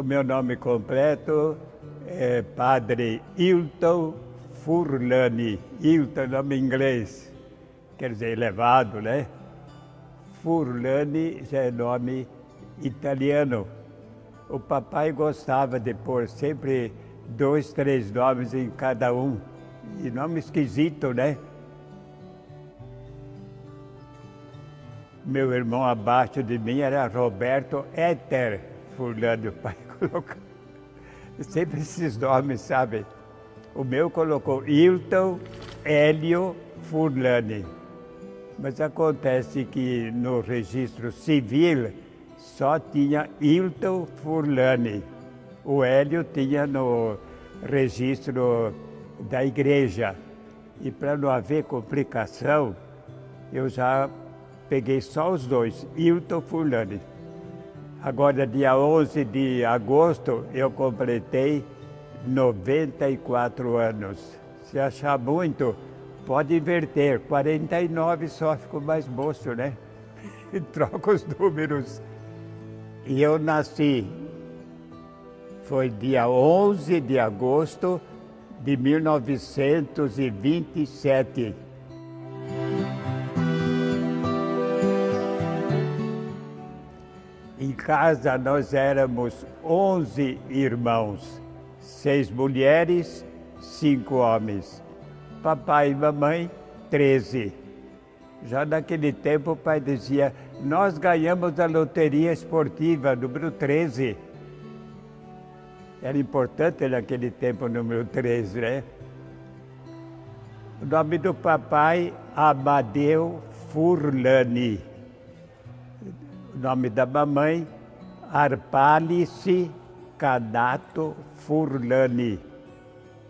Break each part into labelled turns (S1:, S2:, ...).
S1: O meu nome completo é Padre Hilton Furlani. Hilton é nome inglês, quer dizer, elevado, né? Furlani já é nome italiano. O papai gostava de pôr sempre 2, 3 nomes em cada um. E nome esquisito, né? Meu irmão abaixo de mim era Roberto Éter Furlani, o pai colocou. Sempre esses nomes, sabe? O meu colocou Hilton Hélio Furlani. Mas acontece que no registro civil só tinha Hilton Furlani. O Hélio tinha no registro da igreja. E para não haver complicação, eu já peguei só os dois, Hilton Furlani. Agora, dia 11 de agosto, eu completei 94 anos. Se achar muito, pode inverter. 49 só ficou mais moço, né? Troca os números. E eu nasci, foi dia 11 de agosto de 1927. Em casa nós éramos 11 irmãos, 6 mulheres, 5 homens. Papai e mamãe, 13. Já naquele tempo o pai dizia, nós ganhamos a loteria esportiva, número 13. Era importante naquele tempo o número 13, né? O nome do papai, Amadeu Furlani. O nome da mamãe, Arpalice Canato Furlani.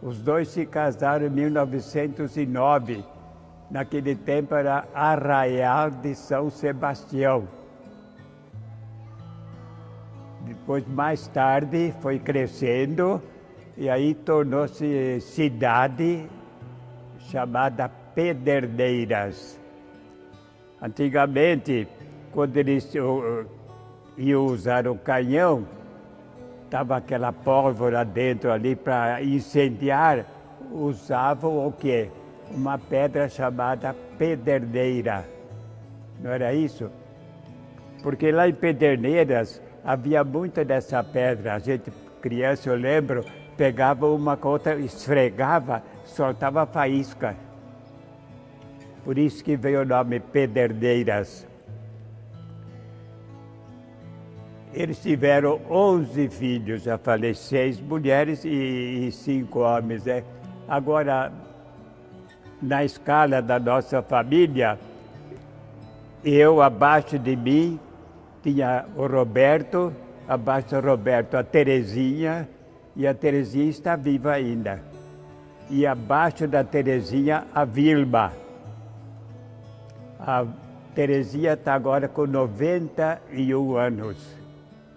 S1: Os dois se casaram em 1909. Naquele tempo era Arraial de São Sebastião. Depois, mais tarde, foi crescendo e aí tornou-se cidade chamada Pederneiras. Antigamente, quando eles iam usar o canhão, estava aquela pólvora dentro ali para incendiar, usavam o quê? Uma pedra chamada pederneira. Não era isso? Porque lá em Pederneiras havia muita dessa pedra. A gente, criança, eu lembro, pegava uma com outra, esfregava, soltava faísca. Por isso que veio o nome Pederneiras. Eles tiveram 11 filhos, já falei, 6 mulheres e 5 homens, né? Agora, na escala da nossa família, eu, abaixo de mim, tinha o Roberto, abaixo do Roberto a Terezinha, e a Terezinha está viva ainda. E abaixo da Terezinha, a Vilma. A Terezinha está agora com 91 anos.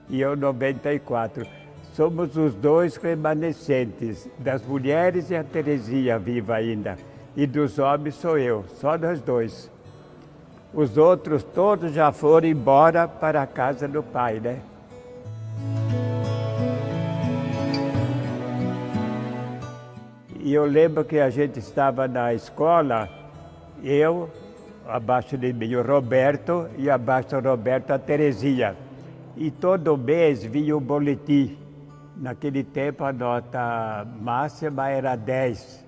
S1: E eu 94. Somos os dois remanescentes, das mulheres e a Terezinha viva ainda. E dos homens sou eu, só nós dois. Os outros todos já foram embora para a casa do pai, né? E eu lembro que a gente estava na escola, eu, abaixo de mim, o Roberto, e abaixo do Roberto a Terezinha. E todo mês vinha o boletim. Naquele tempo a nota máxima era 10.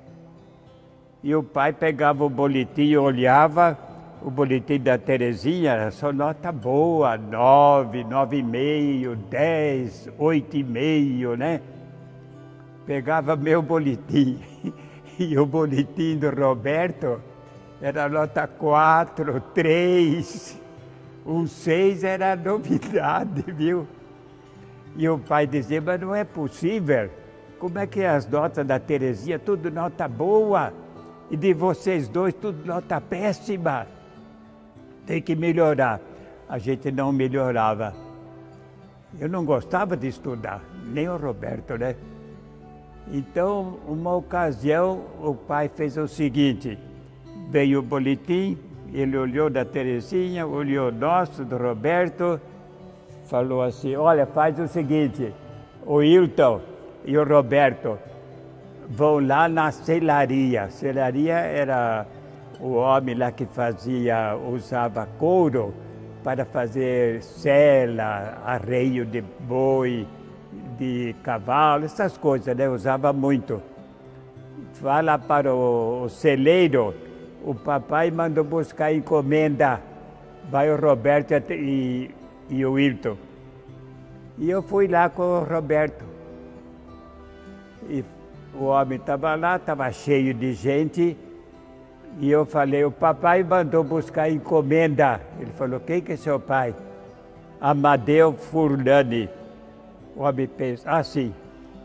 S1: E o pai pegava o boletim e olhava, o boletim da Terezinha era só nota boa, 9, 9,5, 10, 8,5, né? Pegava meu boletim e o boletim do Roberto era nota 4, 3. Um 6 era novidade, viu? E o pai dizia, mas não é possível. Como é que as notas da Terezinha, tudo nota boa, e de vocês dois, tudo nota péssima? Tem que melhorar. A gente não melhorava. Eu não gostava de estudar, nem o Roberto, né? Então, uma ocasião, o pai fez o seguinte, veio o boletim, ele olhou da Terezinha, olhou o nosso, do Roberto, falou assim, olha, faz o seguinte, o Hilton e o Roberto vão lá na selaria. Selaria era o homem lá que usava couro para fazer sela, arreio de boi, de cavalo, essas coisas, né? Usava muito. Fala para o celeiro, o papai mandou buscar encomenda. Vai o Roberto e o Wilton. E eu fui lá com o Roberto. E o homem estava lá, estava cheio de gente. E eu falei, o papai mandou buscar encomenda. Ele falou, quem que é seu pai? Amadeu Furlani. O homem pensou, sim.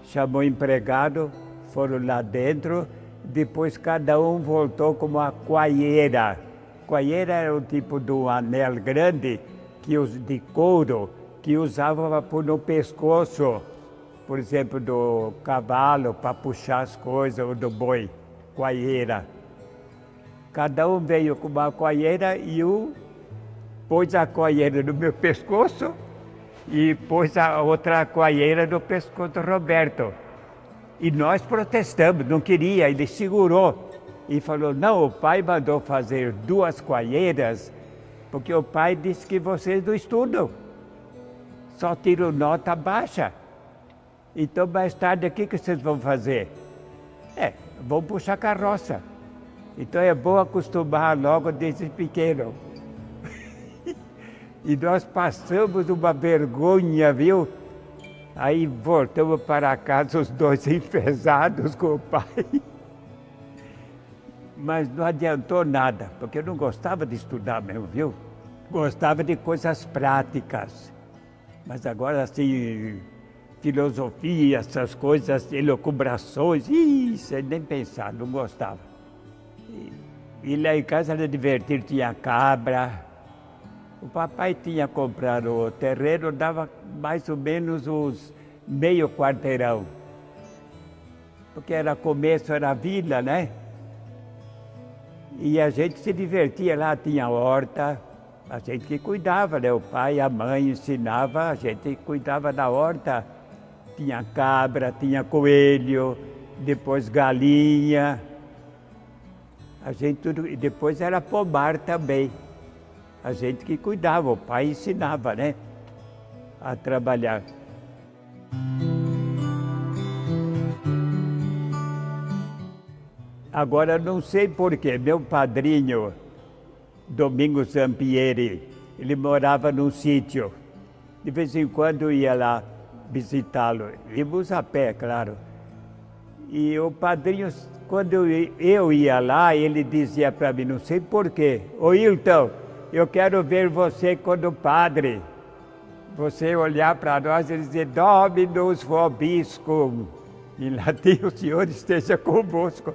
S1: Chamou o empregado, foram lá dentro. Depois cada um voltou com uma coalheira. Coalheira era um tipo de um anel grande de couro que usava para pôr no pescoço, por exemplo, do cavalo para puxar as coisas, ou do boi, coalheira. Cada um veio com uma coalheira e pôs a coalheira no meu pescoço e pôs a outra coalheira no pescoço do Roberto. E nós protestamos, não queria, ele segurou e falou, não, o pai mandou fazer 2 coalheiras porque o pai disse que vocês não estudam, só tiram nota baixa. Então mais tarde o que vocês vão fazer? Vão puxar carroça. Então é bom acostumar logo desde pequeno. E nós passamos uma vergonha, viu? Aí voltamos para casa os 2 enfesados com o pai. Mas não adiantou nada, porque eu não gostava de estudar mesmo, viu? Gostava de coisas práticas. Mas agora, assim, filosofia, essas coisas, elucubrações, isso nem pensar, não gostava. E lá em casa era divertido, tinha cabra. O papai tinha comprado o terreno, dava mais ou menos uns meio quarteirão. Porque era começo, era vila, né? E a gente se divertia lá, tinha horta, a gente que cuidava, né? O pai e a mãe ensinavam, a gente cuidava da horta. Tinha cabra, tinha coelho, depois galinha. E depois era pomar também. A gente que cuidava, o pai ensinava, né? A trabalhar. Agora não sei porquê, meu padrinho, Domingos Zampieri, ele morava num sítio. De vez em quando eu ia lá visitá-lo, íamos a pé, claro. E o padrinho, quando eu ia lá, ele dizia para mim, não sei porquê, ô Hilton, eu quero ver você quando padre. Você olhar para nós e dizer, Dominus vobiscum. Em latim, o Senhor esteja convosco.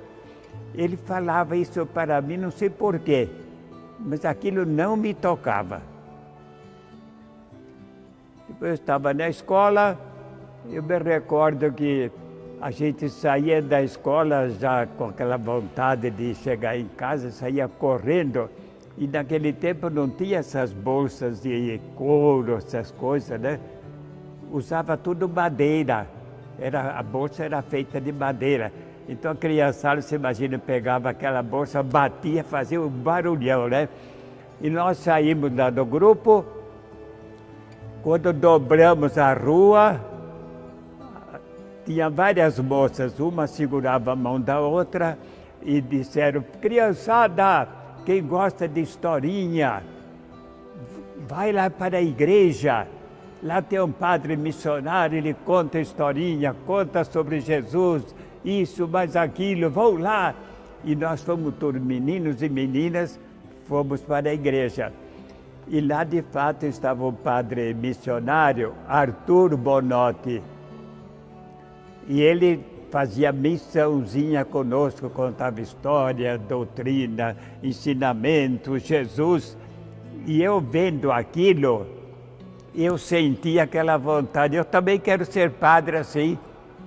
S1: Ele falava isso para mim, não sei porquê, mas aquilo não me tocava. Depois eu estava na escola, eu me recordo que a gente saía da escola já com aquela vontade de chegar em casa, saía correndo. E naquele tempo não tinha essas bolsas de couro, essas coisas, né? Usava tudo madeira. A bolsa era feita de madeira. Então a criançada, você imagina, pegava aquela bolsa, batia, fazia um barulhão, né? E nós saímos lá do grupo. Quando dobramos a rua, tinha várias moças, uma segurava a mão da outra e disseram, criançada, quem gosta de historinha, vai lá para a igreja. Lá tem um padre missionário, ele conta historinha, conta sobre Jesus, isso, mais aquilo, vão lá. E nós fomos todos meninos e meninas, fomos para a igreja. E lá de fato estava o padre missionário, Arthur Bonotti. E ele fazia missãozinha conosco, contava história, doutrina, ensinamento, Jesus. E eu vendo aquilo, eu senti aquela vontade. Eu também quero ser padre assim,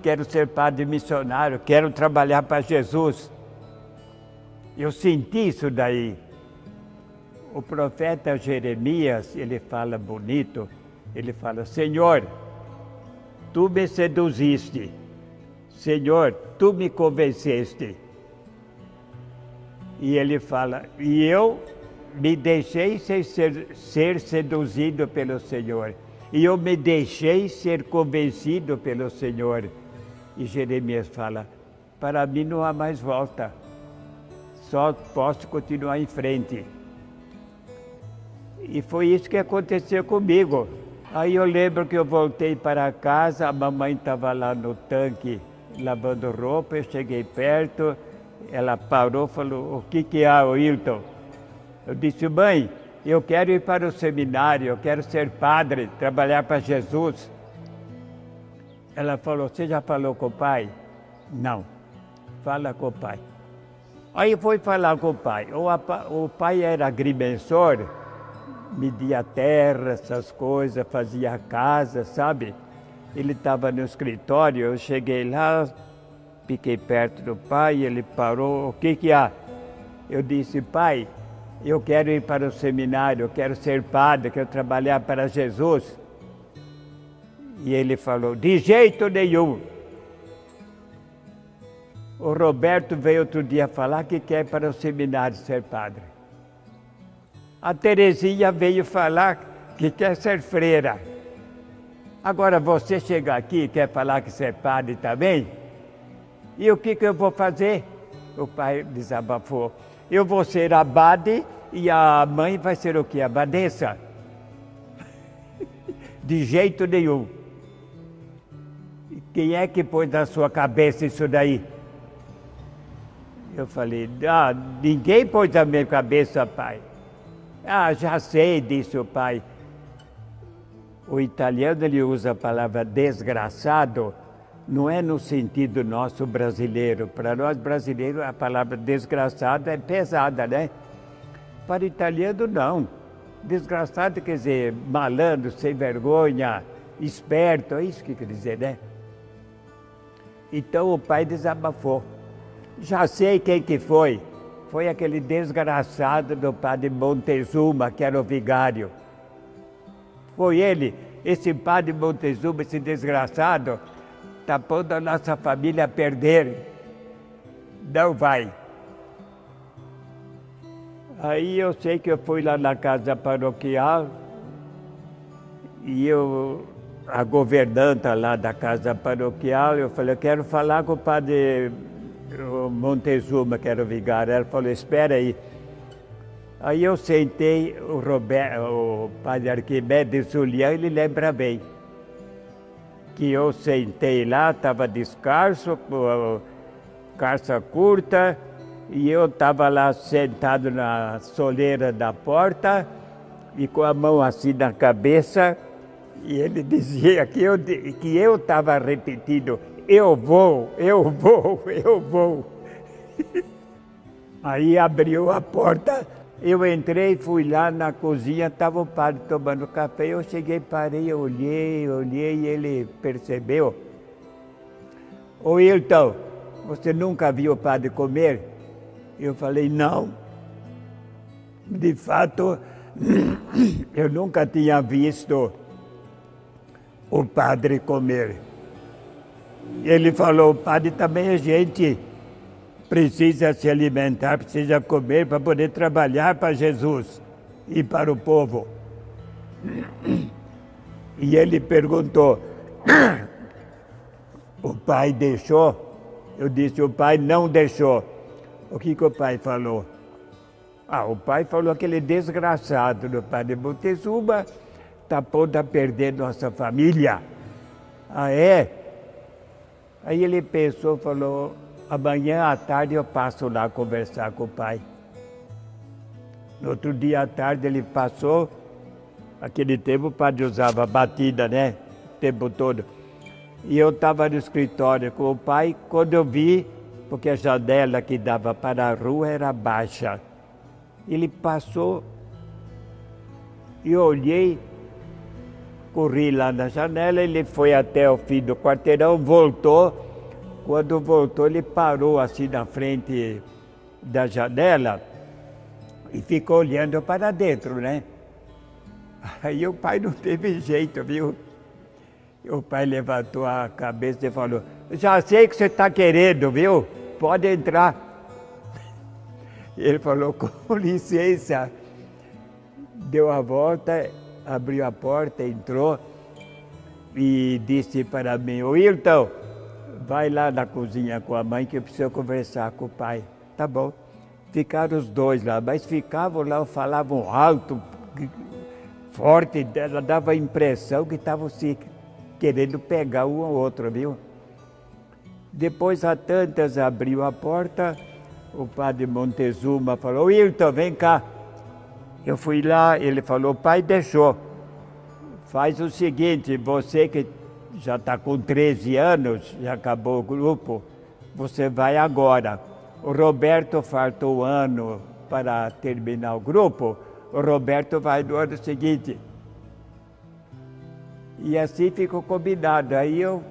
S1: quero ser padre missionário, quero trabalhar para Jesus. Eu senti isso daí. O profeta Jeremias, ele fala bonito, ele fala, Senhor, tu me seduziste. Senhor, tu me convenceste. E ele fala, e eu me deixei ser seduzido pelo Senhor. E eu me deixei ser convencido pelo Senhor. E Jeremias fala, para mim não há mais volta. Só posso continuar em frente. E foi isso que aconteceu comigo. Aí eu lembro que eu voltei para casa, a mamãe estava lá no tanque lavando roupa, eu cheguei perto, ela parou e falou, o que há, Wilton? Eu disse, mãe, eu quero ir para o seminário, eu quero ser padre, trabalhar para Jesus. Ela falou, você já falou com o pai? Não, fala com o pai. Aí foi falar com o pai. O pai era agrimensor, media terra, essas coisas, fazia casa, sabe? Ele estava no escritório, eu cheguei lá, fiquei perto do pai, ele parou, o que há? Eu disse, pai, eu quero ir para o seminário, eu quero ser padre, quero trabalhar para Jesus. E ele falou, de jeito nenhum. O Roberto veio outro dia falar que quer ir para o seminário ser padre. A Terezinha veio falar que quer ser freira. Agora você chega aqui e quer falar que você é padre também? E o que eu vou fazer? O pai desabafou. Eu vou ser abade e a mãe vai ser o quê? Abadesa? De jeito nenhum. Quem é que pôs na sua cabeça isso daí? Eu falei, ninguém pôs na minha cabeça, pai. Já sei, disse o pai. O italiano ele usa a palavra desgraçado, não é no sentido nosso brasileiro. Para nós brasileiros a palavra desgraçado é pesada, né? Para o italiano não. Desgraçado quer dizer malandro, sem vergonha, esperto, é isso que quer dizer, né? Então o pai desabafou. Já sei quem que foi. Foi aquele desgraçado do padre Montezuma, que era o vigário. Foi ele, esse padre Montezuma, esse desgraçado, está pondo a nossa família a perder. Não vai. Aí eu sei que eu fui lá na casa paroquial e a governanta lá da casa paroquial, eu falei, eu quero falar com o padre Montezuma, que era o vigário. Ela falou, espera aí. Aí eu sentei, o padre Arquimedes Julião, ele lembra bem, que eu sentei lá, estava descalço, com calça curta, e eu estava lá sentado na soleira da porta, e com a mão assim na cabeça, e ele dizia que eu estava repetindo, eu vou, eu vou, eu vou. Aí abriu a porta, eu entrei, fui lá na cozinha, estava o padre tomando café, eu cheguei, parei, olhei, e ele percebeu. Ô Hilton, você nunca viu o padre comer? Eu falei, não. De fato, eu nunca tinha visto o padre comer. Ele falou, o padre também é gente. Precisa se alimentar, precisa comer para poder trabalhar para Jesus e para o povo. E ele perguntou, o pai deixou? Eu disse, o pai não deixou. O que o pai falou? O pai falou aquele desgraçado do padre Montezuma está pondo a perder nossa família. É? Aí ele pensou, falou, amanhã à tarde eu passo lá conversar com o pai. No outro dia à tarde ele passou, aquele tempo o padre usava batida, né? O tempo todo. E eu estava no escritório com o pai, quando eu vi, porque a janela que dava para a rua era baixa. Ele passou, e eu olhei, corri lá na janela, ele foi até o fim do quarteirão, voltou. Quando voltou, ele parou assim na frente da janela e ficou olhando para dentro, né? Aí o pai não teve jeito, viu? O pai levantou a cabeça e falou, já sei o que você está querendo, viu? Pode entrar. Ele falou, com licença. Deu a volta, abriu a porta, entrou e disse para mim, Wilton, vai lá na cozinha com a mãe que eu preciso conversar com o pai. Tá bom. Ficaram os dois lá, mas ficavam lá, falavam alto, forte, ela dava a impressão que estavam se querendo pegar um ao outro, viu? Depois a tantas abriu a porta, o padre Montezuma falou, Wilton, vem cá. Eu fui lá, ele falou, pai deixou. Faz o seguinte, você que já está com 13 anos, já acabou o grupo, você vai agora. O Roberto faltou um ano para terminar o grupo, o Roberto vai no ano seguinte. E assim ficou combinado. Aí eu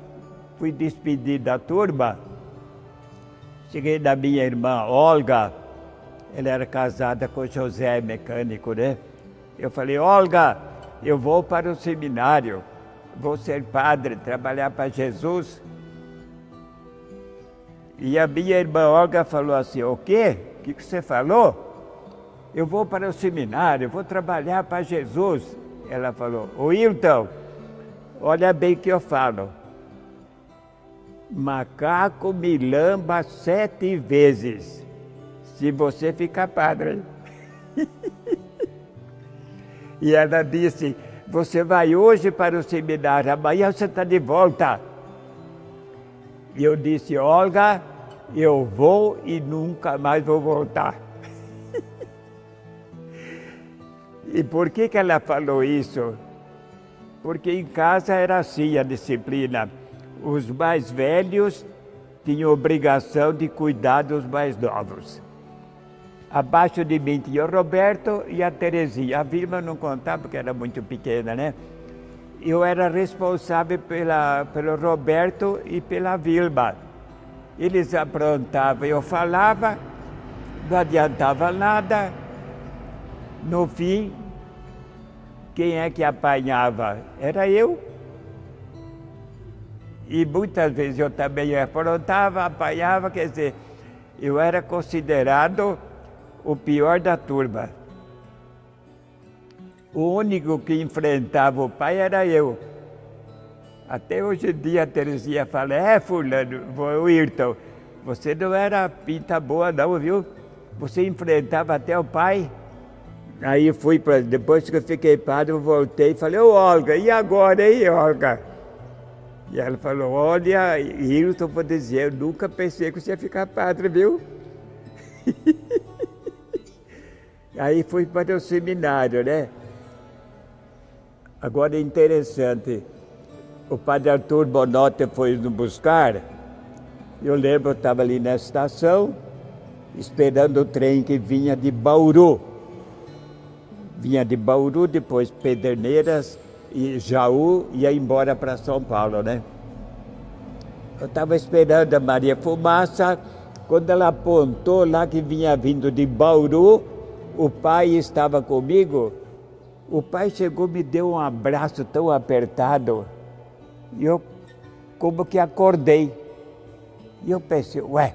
S1: fui despedir da turma, cheguei da minha irmã Olga, ela era casada com José, mecânico, né? Eu falei, Olga, eu vou para o seminário, vou ser padre, trabalhar para Jesus. E a minha irmã Olga falou assim, o quê? O que você falou? Eu vou para o seminário, vou trabalhar para Jesus. Ela falou, Wilton, olha bem o que eu falo. Macaco me lamba 7 vezes, se você ficar padre. E ela disse, você vai hoje para o seminário, amanhã você está de volta. E eu disse, Olga, eu vou e nunca mais vou voltar. E por que ela falou isso? Porque em casa era assim a disciplina. Os mais velhos tinham obrigação de cuidar dos mais novos. Abaixo de mim tinha o Roberto e a Terezinha. A Vilma não contava porque era muito pequena, né? Eu era responsável pelo Roberto e pela Vilma. Eles aprontavam, eu falava, não adiantava nada. No fim, quem é que apanhava? Era eu. E muitas vezes eu também aprontava, apanhava, quer dizer, eu era considerado o pior da turma. O único que enfrentava o pai era eu. Até hoje em dia a Terezinha fala, fulano, Wilton, você não era pinta boa não, viu? Você enfrentava até o pai. Aí fui depois que eu fiquei padre, eu voltei e falei, Olga, e agora, hein, Olga? E ela falou, olha, Wilton, vou dizer, eu nunca pensei que você ia ficar padre, viu? Aí fui para o seminário, né? Agora é interessante, o padre Arthur Bonotti foi nos buscar, eu lembro, eu estava ali na estação, esperando o trem que vinha de Bauru. Vinha de Bauru, depois Pederneiras e Jaú, ia embora para São Paulo, né? Eu estava esperando a Maria Fumaça, quando ela apontou lá que vinha vindo de Bauru, o pai estava comigo, o pai chegou, me deu um abraço tão apertado, e eu como que acordei. E eu pensei, ué,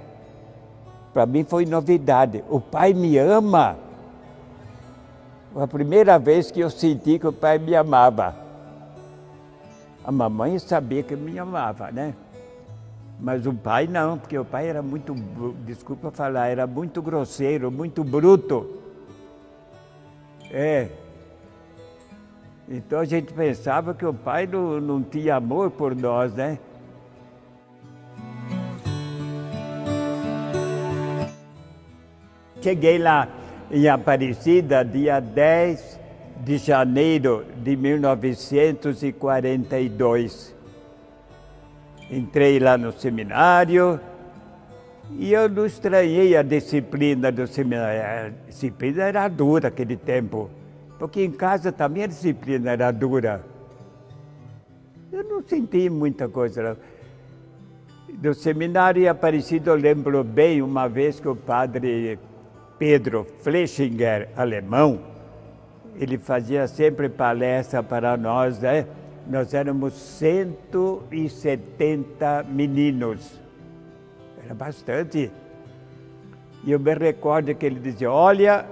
S1: para mim foi novidade, o pai me ama. Foi a primeira vez que eu senti que o pai me amava. A mamãe sabia que me amava, né? Mas o pai não, porque o pai era muito, desculpa falar, era muito grosseiro, muito bruto. Então a gente pensava que o pai não tinha amor por nós, né? Cheguei lá em Aparecida, dia 10 de janeiro de 1942. Entrei lá no seminário e eu não estranhei a disciplina do seminário. A disciplina era dura naquele tempo, porque em casa também a disciplina era dura. Eu não senti muita coisa, não. Do seminário em Aparecida eu lembro bem uma vez que o padre Pedro Flechinger, alemão, ele fazia sempre palestra para nós, né? Nós éramos 170 meninos. Era bastante. E eu me recordo que ele dizia, olha,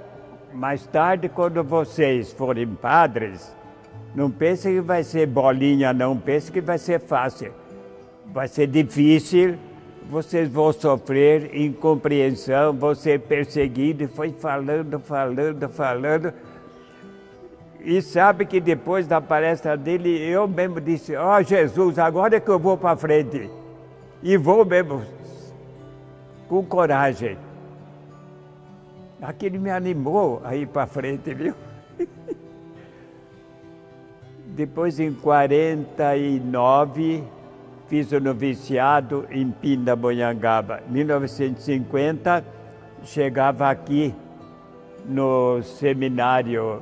S1: mais tarde, quando vocês forem padres, não pense que vai ser bolinha, não pense que vai ser fácil. Vai ser difícil, vocês vão sofrer incompreensão, vão ser perseguidos. E foi falando. E sabe que depois da palestra dele, eu mesmo disse, ó Jesus, agora é que eu vou para frente. E vou mesmo, com coragem. Aquilo me animou a ir para frente, viu? Depois, em 49, fiz o noviciado em Pindamonhangaba. Em 1950, chegava aqui no seminário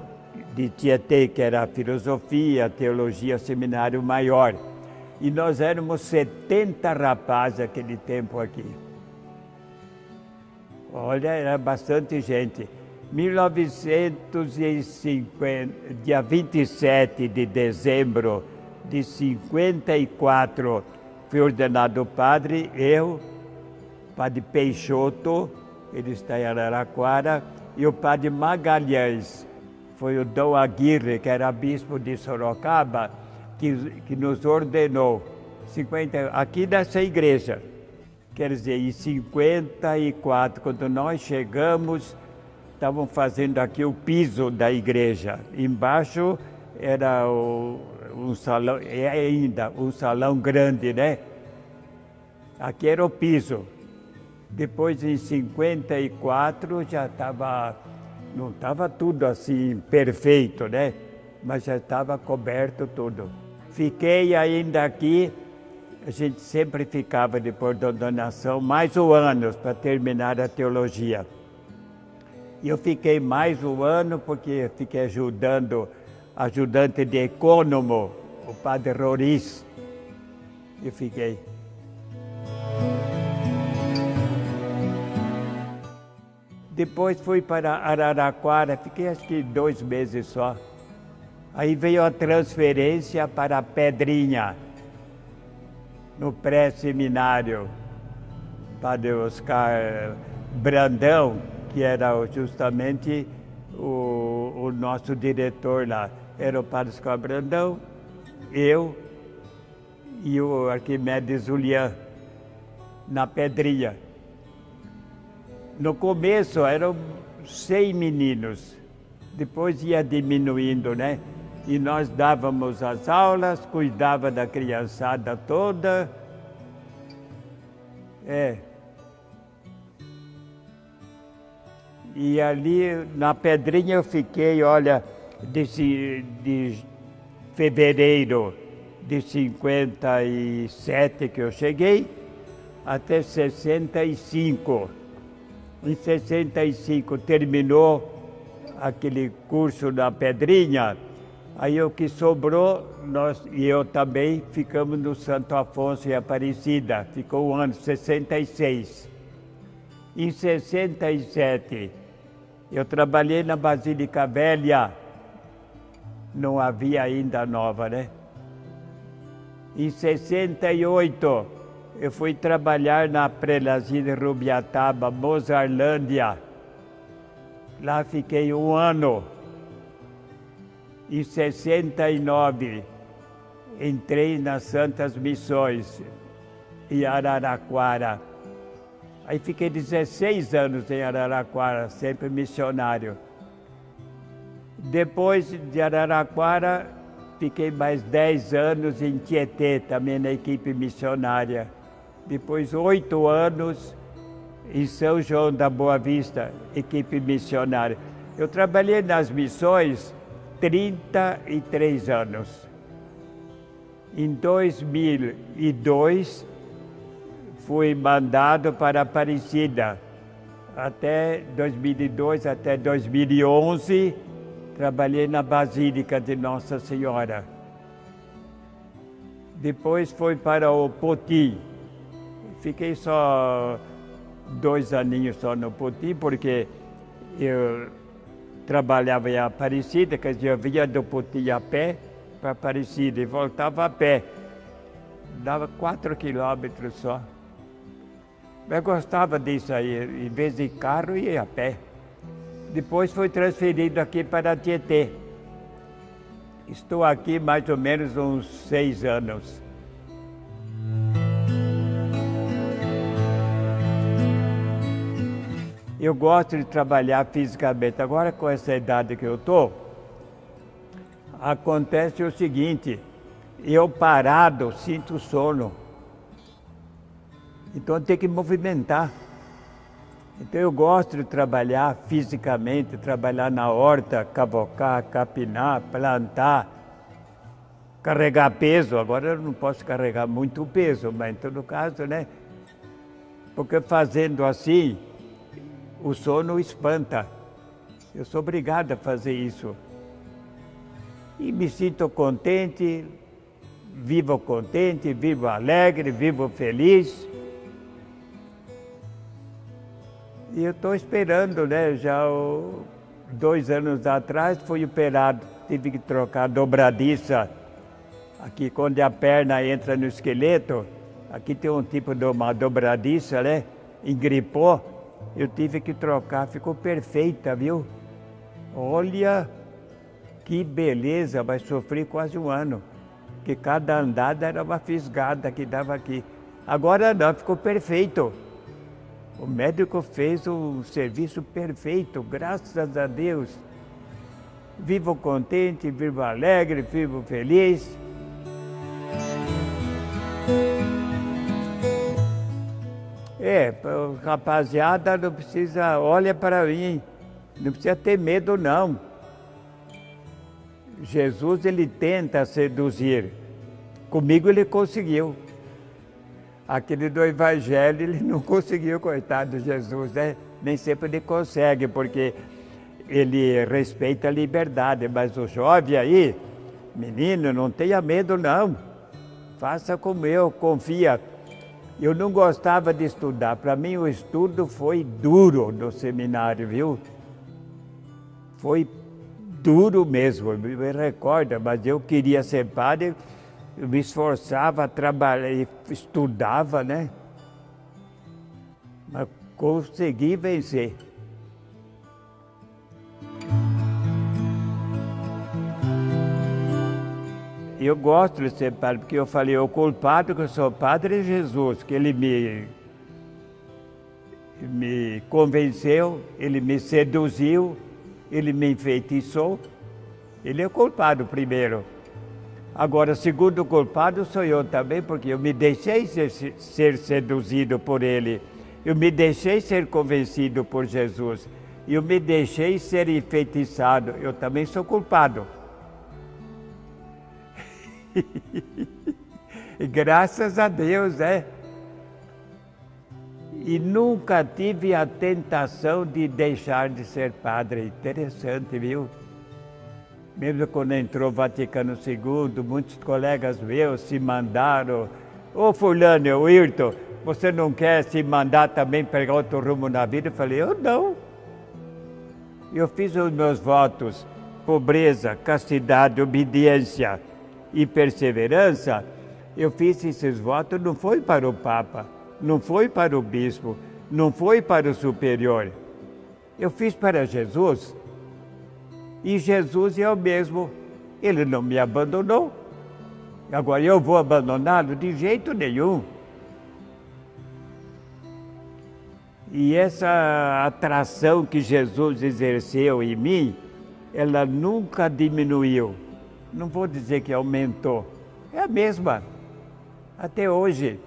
S1: de Tietê, que era filosofia, teologia, seminário maior. E nós éramos 70 rapazes naquele tempo aqui. Olha, era bastante gente. 1950, dia 27 de dezembro de 54, fui ordenado padre, eu, padre Peixoto, ele está em Araraquara, e o padre Magalhães. Foi o Dom Aguirre, que era bispo de Sorocaba, que nos ordenou aqui nessa igreja. Quer dizer, em 54, quando nós chegamos, estavam fazendo aqui o piso da igreja. Embaixo era um salão, é ainda um salão grande, né? Aqui era o piso. Depois, em 54, já estava, não estava tudo assim perfeito, né? Mas já estava coberto tudo. Fiquei ainda aqui. A gente sempre ficava, depois da ordenação, mais um ano para terminar a teologia. E eu fiquei mais um ano porque fiquei ajudante de ecônomo, o padre Roriz. Eu fiquei. Depois fui para Araraquara, fiquei acho que 2 meses só. Aí veio a transferência para Pedrinha, no pré-seminário, padre Oscar Brandão, que era justamente o nosso diretor lá. Era o padre Oscar Brandão, eu e o Arquimedes Julián, na Pedrinha. No começo eram 100 meninos, depois ia diminuindo, né? E nós dávamos as aulas, cuidava da criançada toda. E ali na Pedrinha eu fiquei, olha, de fevereiro de 57 que eu cheguei, até 65. Em 65 terminou aquele curso na Pedrinha. Aí o que sobrou, nós e eu também ficamos no Santo Afonso e Aparecida. Ficou o ano 66. Em 67, eu trabalhei na Basílica Velha. Não havia ainda nova, né? Em 68, eu fui trabalhar na Prelazia de Rubiataba, Mozarlândia. Lá fiquei um ano. Em 69, entrei nas Santas Missões, em Araraquara. Aí fiquei 16 anos em Araraquara, sempre missionário. Depois de Araraquara, fiquei mais 10 anos em Tietê, também na equipe missionária. Depois 8 anos em São João da Boa Vista, equipe missionária. Eu trabalhei nas missões 33 anos. Em 2002, fui mandado para Aparecida. Até 2002, até 2011, trabalhei na Basílica de Nossa Senhora. Depois fui para o Poti. Fiquei só 2 aninhos só no Poti, porque eu trabalhava em Aparecida, quer dizer, eu vinha do Poti a pé, para Aparecida e voltava a pé. Dava 4 quilômetros só. Mas gostava disso aí, em vez de carro, ia a pé. Depois foi transferido aqui para Tietê. Estou aqui mais ou menos uns 6 anos. Eu gosto de trabalhar fisicamente. Agora, com essa idade que eu estou, acontece o seguinte, eu parado sinto sono. Então eu tenho que movimentar. Então eu gosto de trabalhar fisicamente, trabalhar na horta, cavocar, capinar, plantar, carregar peso. Agora eu não posso carregar muito peso, mas em todo caso, né? Porque fazendo assim, o sono espanta. Eu sou obrigado a fazer isso. E me sinto contente, vivo alegre, vivo feliz. E eu estou esperando, né? Já 2 anos atrás fui operado, tive que trocar a dobradiça. Aqui quando a perna entra no esqueleto, aqui tem um tipo de uma dobradiça, né? Engripou, eu tive que trocar, ficou perfeita, viu? Olha que beleza, mas sofri quase 1 ano. Porque cada andada era uma fisgada que dava aqui. Agora não, ficou perfeito. O médico fez um serviço perfeito, graças a Deus. Vivo contente, vivo alegre, vivo feliz. Rapaziada, não precisa, olha para mim, não precisa ter medo não. Jesus, ele tenta seduzir. Comigo ele conseguiu. Aquele do Evangelho, ele não conseguiu, coitado de Jesus, né? Nem sempre ele consegue, porque ele respeita a liberdade. Mas o jovem aí, menino, não tenha medo não. Faça como eu, confia. Eu não gostava de estudar. Para mim o estudo foi duro no seminário, viu? Foi duro mesmo, me recorda, mas eu queria ser padre. Eu me esforçava, trabalhava, estudava, né? Mas consegui vencer. Eu gosto de ser padre, porque eu falei, o culpado que eu sou padre é Jesus, que ele me convenceu, ele me seduziu, ele me enfeitiçou. Ele é o culpado primeiro. Agora, segundo culpado sou eu também, porque eu me deixei ser seduzido por ele. Eu me deixei ser convencido por Jesus. Eu me deixei ser enfeitiçado. Eu também sou culpado. E graças a Deus, né? E nunca tive a tentação de deixar de ser padre. Interessante, viu? Mesmo quando entrou o Vaticano II, muitos colegas meus se mandaram. Ô fulano, Wilton, você não quer se mandar também pegar outro rumo na vida? Eu falei, eu não. Eu fiz os meus votos, pobreza, castidade, obediência e perseverança. Eu fiz esses votos, não foi para o Papa, não foi para o Bispo, não foi para o superior. Eu fiz para Jesus. E Jesus é o mesmo, ele não me abandonou. Agora eu vou abandoná-lo? De jeito nenhum. E essa atração que Jesus exerceu em mim, ela nunca diminuiu. Não vou dizer que aumentou, é a mesma, até hoje.